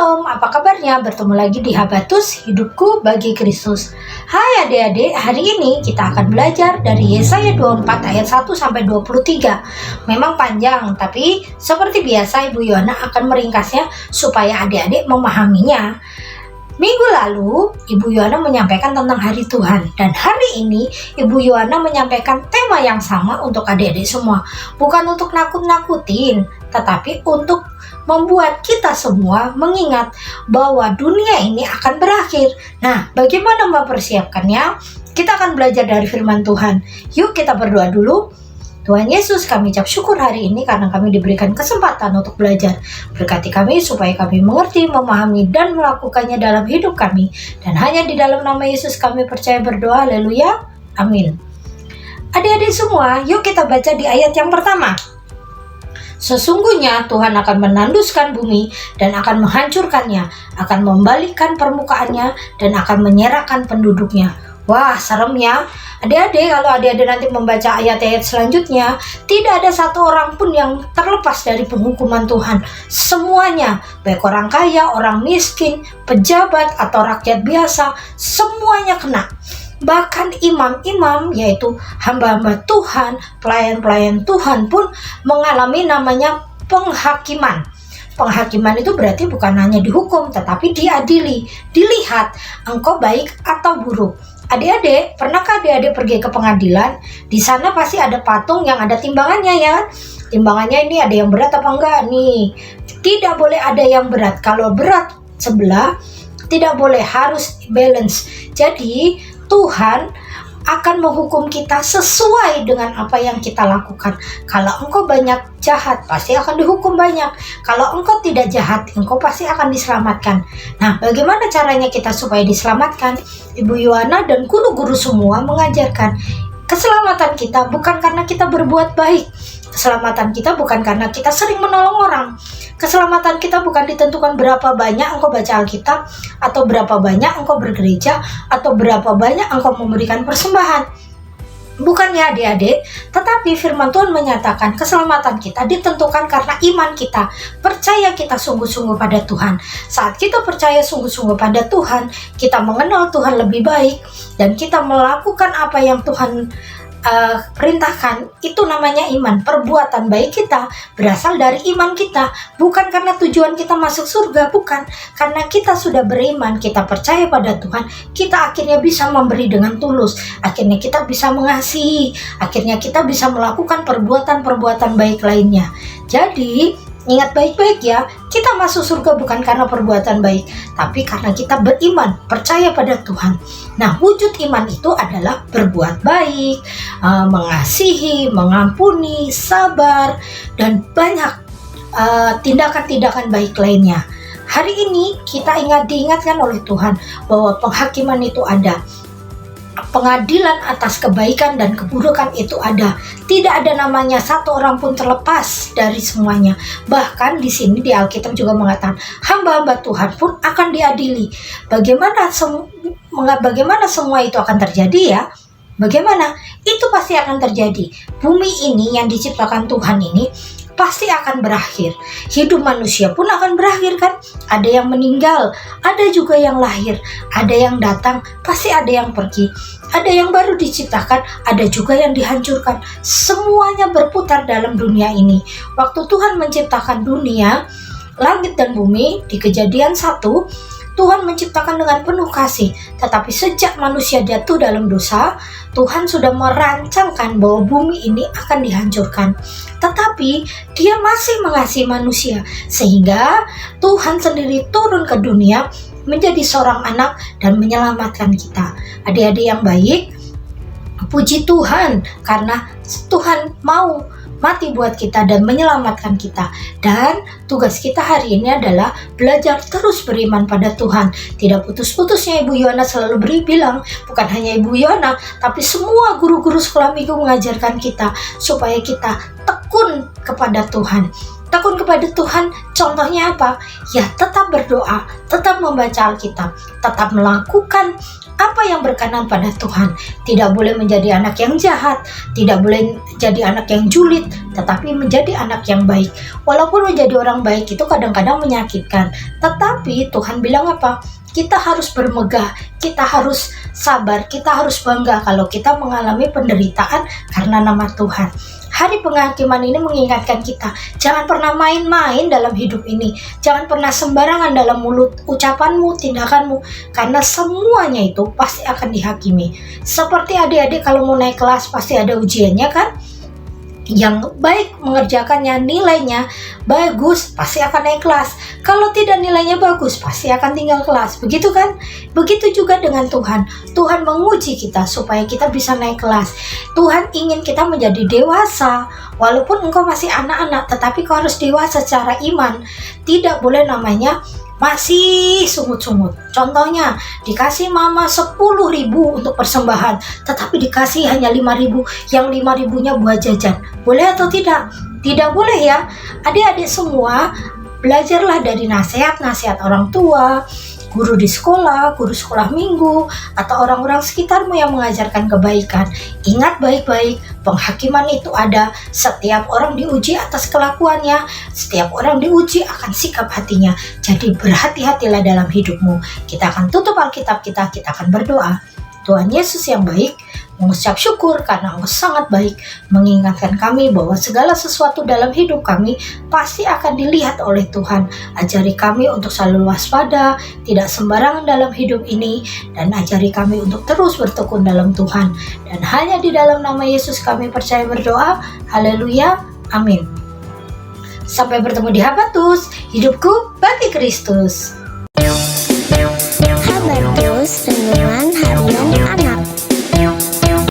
Shalom, apa kabarnya? Bertemu lagi di Habatus, hidupku bagi Kristus. Hai adik-adik, hari ini kita akan belajar dari Yesaya 24 ayat 1 sampai 23. Memang panjang, tapi seperti biasa Ibu Yohana akan meringkasnya supaya adik-adik memahaminya. Minggu lalu, Ibu Yohana menyampaikan tentang hari Tuhan. Dan hari ini, Ibu Yohana menyampaikan tema yang sama untuk adik-adik semua. Bukan untuk nakut-nakutin, tetapi untuk membuat kita semua mengingat bahwa dunia ini akan berakhir. Nah, bagaimana mempersiapkannya? Kita akan belajar dari firman Tuhan. Yuk kita berdoa dulu. Tuhan Yesus, kami ucap syukur hari ini karena kami diberikan kesempatan untuk belajar. Berkati kami supaya kami mengerti, memahami, dan melakukannya dalam hidup kami. Dan hanya di dalam nama Yesus kami percaya berdoa. Haleluya. Amin. Adik-adik semua, yuk kita baca di ayat yang pertama. Sesungguhnya Tuhan akan menanduskan bumi dan akan menghancurkannya, akan membalikkan permukaannya dan akan menyerahkan penduduknya. Wah, serem ya. Adik-adik, kalau adik-adik nanti membaca ayat-ayat selanjutnya, tidak ada satu orang pun yang terlepas dari penghukuman Tuhan. Semuanya, baik orang kaya, orang miskin, pejabat, atau rakyat biasa, semuanya kena. Bahkan imam-imam, yaitu hamba-hamba Tuhan, pelayan-pelayan Tuhan pun mengalami namanya penghakiman. Penghakiman itu berarti bukan hanya dihukum, tetapi diadili. Dilihat engkau baik atau buruk. Adik-adik, pernahkah adik-adik pergi ke pengadilan? Di sana pasti ada patung yang ada timbangannya ya. Timbangannya ini ada yang berat apa enggak nih? Tidak boleh ada yang berat. Kalau berat sebelah, tidak boleh, harus balance. Jadi Tuhan akan menghukum kita sesuai dengan apa yang kita lakukan. Kalau engkau banyak jahat, pasti akan dihukum banyak. Kalau engkau tidak jahat, engkau pasti akan diselamatkan. Nah, bagaimana caranya kita supaya diselamatkan? Ibu Yohana dan guru-guru semua mengajarkan keselamatan kita bukan karena kita berbuat baik. Keselamatan kita bukan karena kita sering menolong orang. Keselamatan kita bukan ditentukan berapa banyak engkau baca Alkitab, atau berapa banyak engkau bergereja, atau berapa banyak engkau memberikan persembahan. Bukan ya adik-adik, tetapi firman Tuhan menyatakan keselamatan kita ditentukan karena iman kita, percaya kita sungguh-sungguh pada Tuhan. Saat kita percaya sungguh-sungguh pada Tuhan, kita mengenal Tuhan lebih baik, dan kita melakukan apa yang Tuhan perintahkan, itu namanya iman. Perbuatan baik kita berasal dari iman kita, bukan karena tujuan kita masuk surga, bukan. Karena kita sudah beriman, kita percaya pada Tuhan, kita akhirnya bisa memberi dengan tulus, akhirnya kita bisa mengasihi, akhirnya kita bisa melakukan perbuatan-perbuatan baik lainnya. Jadi ingat baik-baik ya, kita masuk surga bukan karena perbuatan baik, tapi karena kita beriman, percaya pada Tuhan. Nah, wujud iman itu adalah berbuat baik, mengasihi, mengampuni, sabar, dan banyak tindakan-tindakan baik lainnya. Hari ini kita diingatkan oleh Tuhan bahwa penghakiman itu ada. Pengadilan atas kebaikan dan keburukan itu ada. Tidak ada namanya satu orang pun terlepas dari semuanya. Bahkan di sini di Alkitab juga mengatakan hamba-hamba Tuhan pun akan diadili. Bagaimana semua itu akan terjadi ya? Bagaimana? Itu pasti akan terjadi. Bumi ini yang diciptakan Tuhan ini pasti akan berakhir. Hidup manusia pun akan berakhir kan? Ada yang meninggal, ada juga yang lahir, ada yang datang, pasti ada yang pergi. Ada yang baru diciptakan, ada juga yang dihancurkan. Semuanya berputar dalam dunia ini. Waktu Tuhan menciptakan dunia, langit dan bumi, di Kejadian 1, Tuhan menciptakan dengan penuh kasih. Tetapi sejak manusia jatuh dalam dosa, Tuhan sudah merancangkan bahwa bumi ini akan dihancurkan. Tetapi Dia masih mengasihi manusia, sehingga Tuhan sendiri turun ke dunia menjadi seorang anak dan menyelamatkan kita. Adik-adik yang baik, puji Tuhan karena Tuhan mau mati buat kita dan menyelamatkan kita. Dan tugas kita hari ini adalah belajar terus beriman pada Tuhan. Tidak putus-putusnya Ibu Yohana selalu bilang, bukan hanya Ibu Yohana, tapi semua guru-guru sekolah minggu mengajarkan kita supaya kita tekun kepada Tuhan. Tekun kepada Tuhan, contohnya apa? Ya tetap berdoa, tetap membaca Alkitab, tetap melakukan apa yang berkenan pada Tuhan. Tidak boleh menjadi anak yang jahat, tidak boleh jadi anak yang julid, tetapi menjadi anak yang baik. Walaupun menjadi orang baik itu kadang-kadang menyakitkan, tetapi Tuhan bilang apa? Kita harus bermegah, kita harus sabar, kita harus bangga kalau kita mengalami penderitaan karena nama Tuhan. Hari penghakiman ini mengingatkan kita, jangan pernah main-main dalam hidup ini. Jangan pernah sembarangan dalam mulut, ucapanmu, tindakanmu. Karena semuanya itu pasti akan dihakimi. Seperti adik-adik kalau mau naik kelas pasti ada ujiannya kan? Yang baik mengerjakannya, nilainya bagus, pasti akan naik kelas. Kalau tidak nilainya bagus, pasti akan tinggal kelas. Begitu kan? Begitu juga dengan Tuhan. Tuhan menguji kita supaya kita bisa naik kelas. Tuhan ingin kita menjadi dewasa. Walaupun engkau masih anak-anak, tetapi kau harus dewasa secara iman. Tidak boleh namanya masih sungut-sungut. Contohnya, dikasih mama 10.000 untuk persembahan, tetapi dikasih hanya 5.000, yang 5.000-nya buat jajan. Boleh atau tidak? Tidak boleh ya. Adik-adik semua, belajarlah dari nasihat-nasihat orang tua, guru di sekolah, guru sekolah minggu, atau orang-orang sekitarmu yang mengajarkan kebaikan. Ingat baik-baik, penghakiman itu ada. Setiap orang diuji atas kelakuannya, setiap orang diuji akan sikap hatinya. Jadi berhati-hatilah dalam hidupmu. Kita akan tutup Alkitab kita akan berdoa. Tuhan Yesus yang baik, mengucap syukur karena Engkau sangat baik, mengingatkan kami bahwa segala sesuatu dalam hidup kami pasti akan dilihat oleh Tuhan. Ajari kami untuk selalu waspada, tidak sembarangan dalam hidup ini, dan ajari kami untuk terus bertekun dalam Tuhan. Dan hanya di dalam nama Yesus kami percaya berdoa. Haleluya, amin. Sampai bertemu di Habatus, hidupku bagi Kristus. Habatus,